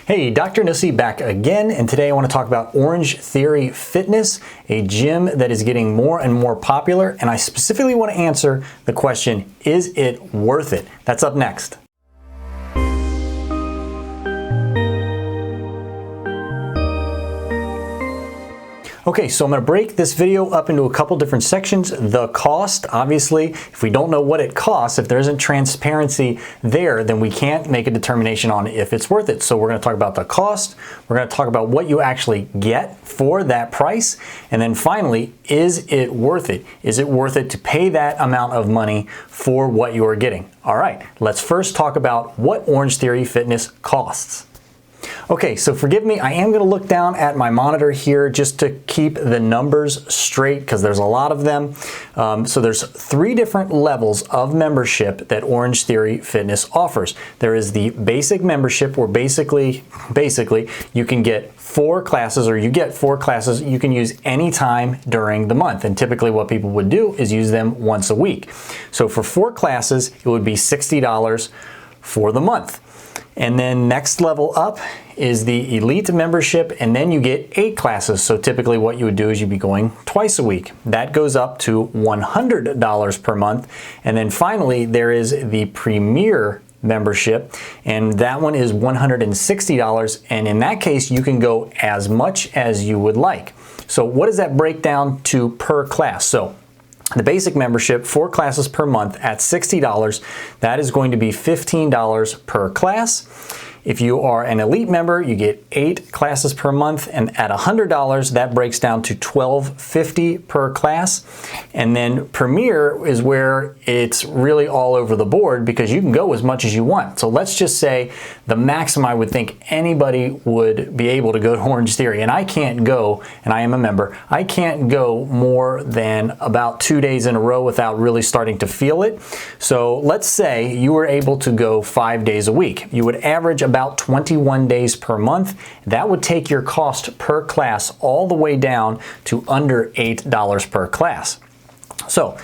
Hey, Dr. Nuesse back again, and today I want to talk about Orangetheory Fitness, a gym that is getting more and more popular, and I specifically want to answer the question, is it worth it? That's up next. Okay, so I'm going to break this video up into a couple different sections. The cost, obviously, if we don't know what it costs, if there isn't transparency there, then we can't make a determination on if it's worth it. So we're going to talk about the cost, we're going to talk about what you actually get for that price, and then finally, is it worth it? Is it worth it to pay that amount of money for what you are getting? All right, let's first talk about what Orangetheory Fitness costs. Okay, so forgive me, I am going to look down at my monitor here just to keep the numbers straight because there's a lot of them. So there's 3 different levels of membership that Orangetheory Fitness offers. There is the basic membership where basically you can get 4 classes, or you get 4 classes you can use anytime during the month. And typically what people would do is use them once a week. So for 4 classes, it would be $60 for the month. And then next level up is the elite membership, and then you get 8 classes. So typically what you would do is you'd be going twice a week. That goes up to $100 per month. And then finally there is the premier membership, and that one is $160, and in that case you can go as much as you would like. So what does that break down to per class? So the basic membership, 4 classes per month at $60, that is going to be $15 per class. If you are an elite member, you get 8 classes per month, and at $100, that breaks down to $12.50 per class. And then Premier is where it's really all over the board because you can go as much as you want. So let's just say the maximum I would think anybody would be able to go to Orangetheory, and I can't go, and I am a member, I can't go more than about 2 days in a row without really starting to feel it. So let's say you were able to go 5 days a week. You would average about 21 days per month. That would take your cost per class all the way down to under $8 per class. So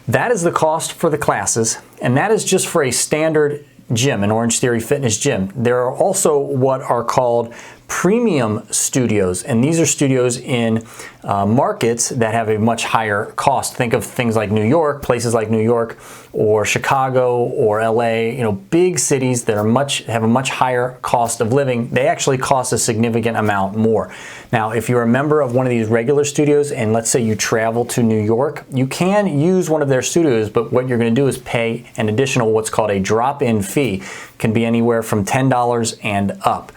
that is the cost for the classes, and that is just for a standard gym, an Orangetheory Fitness gym. There are also what are called premium studios, and these are studios in markets that have a much higher cost. Think of things like New York, places like New York or Chicago or LA, big cities that have a much higher cost of living. They actually cost a significant amount more. Now, if you're a member of one of these regular studios and let's say you travel to New York, you can use one of their studios, but what you're going to do is pay an additional what's called a drop-in fee. It can be anywhere from $10 and up.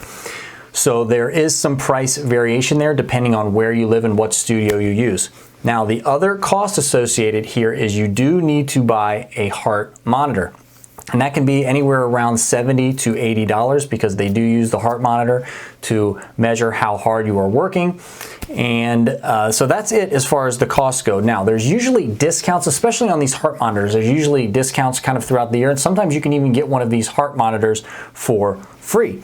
So there is some price variation there depending on where you live and what studio you use. Now, the other cost associated here is you do need to buy a heart monitor. And that can be anywhere around $70 to $80 because they do use the heart monitor to measure how hard you are working. And so that's it as far as the costs go. Now, there's usually discounts, especially on these heart monitors. There's usually discounts kind of throughout the year, and sometimes you can even get one of these heart monitors for free.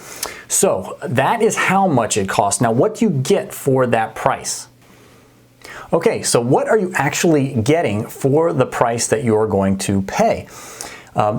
So that is how much it costs. Now, what do you get for that price? Okay, so what are you actually getting for the price that you're going to pay?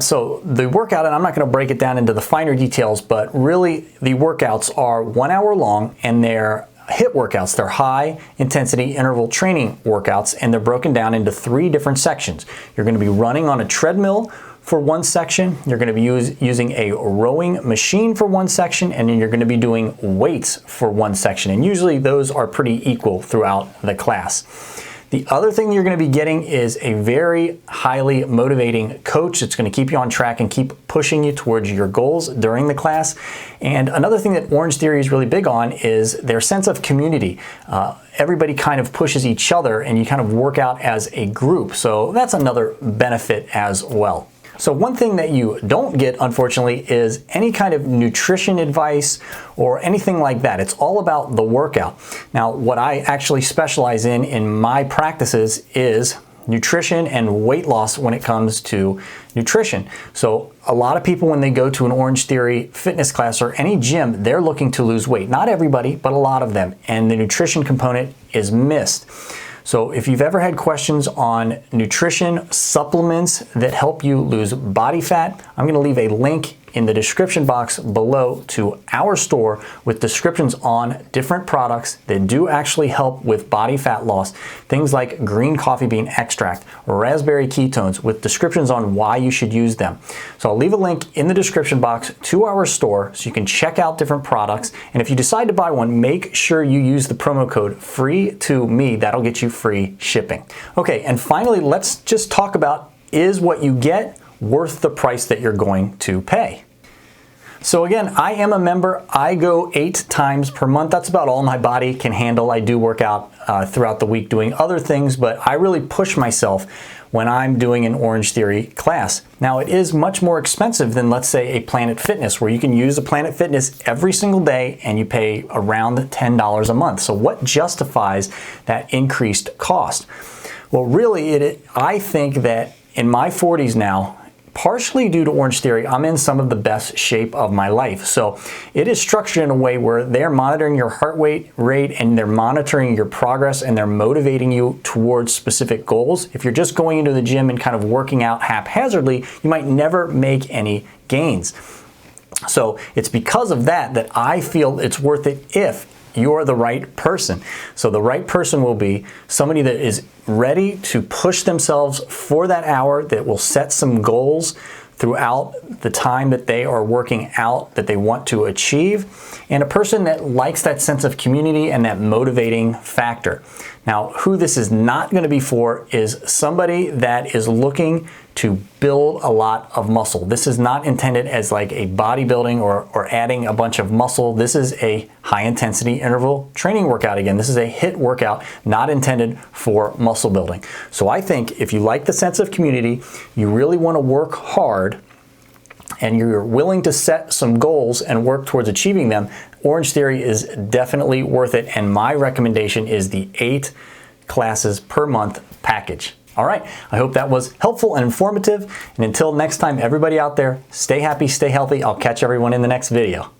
So the workout, and I'm not going to break it down into the finer details, but really the workouts are 1 hour long, and they're HIIT workouts. They're high intensity interval training workouts, and they're broken down into 3 different sections. You're going to be running on a treadmill for one section, you're going to be using a rowing machine for one section, and then you're going to be doing weights for one section. And usually those are pretty equal throughout the class. The other thing you're going to be getting is a very highly motivating coach that's going to keep you on track and keep pushing you towards your goals during the class. And another thing that Orangetheory is really big on is their sense of community. Everybody kind of pushes each other, and you kind of work out as a group. So that's another benefit as well. So one thing that you don't get, unfortunately, is any kind of nutrition advice or anything like that. It's all about the workout. Now, what I actually specialize in my practices is nutrition and weight loss when it comes to nutrition. So a lot of people, when they go to an Orangetheory Fitness class or any gym, they're looking to lose weight. Not everybody, but a lot of them. And the nutrition component is missed. So if you've ever had questions on nutrition supplements that help you lose body fat, I'm going to leave a link in the description box below to our store with descriptions on different products that do actually help with body fat loss. Things like green coffee bean extract, raspberry ketones, with descriptions on why you should use them. So I'll leave a link in the description box to our store so you can check out different products. And if you decide to buy one, make sure you use the promo code FREE2ME. That'll get you free shipping. Okay, and finally, let's just talk about, is what you get worth the price that you're going to pay? So again, I am a member. I go 8 times per month. That's about all my body can handle. I do work out throughout the week doing other things, but I really push myself when I'm doing an Orange Theory class. Now, it is much more expensive than, let's say, a Planet Fitness, where you can use a Planet Fitness every single day and you pay around $10 a month. So what justifies that increased cost? Well, really, I think that in my 40s now, partially due to Orange Theory, I'm in some of the best shape of my life. So it is structured in a way where they're monitoring your heart rate and they're monitoring your progress and they're motivating you towards specific goals. If you're just going into the gym and kind of working out haphazardly, you might never make any gains. So it's because of that that I feel it's worth it if you're the right person. So the right person will be somebody that is ready to push themselves for that hour, that will set some goals throughout the time that they are working out that they want to achieve, and a person that likes that sense of community and that motivating factor. Now, who this is not going to be for is somebody that is looking to build a lot of muscle. This is not intended as like a bodybuilding or adding a bunch of muscle. This is a high intensity interval training workout. Again, this is a HIIT workout, not intended for muscle building. So I think if you like the sense of community, you really want to work hard, and you're willing to set some goals and work towards achieving them, Orange Theory is definitely worth it. And my recommendation is the 8 classes per month package. All right, I hope that was helpful and informative. And until next time, everybody out there, stay happy, stay healthy. I'll catch everyone in the next video.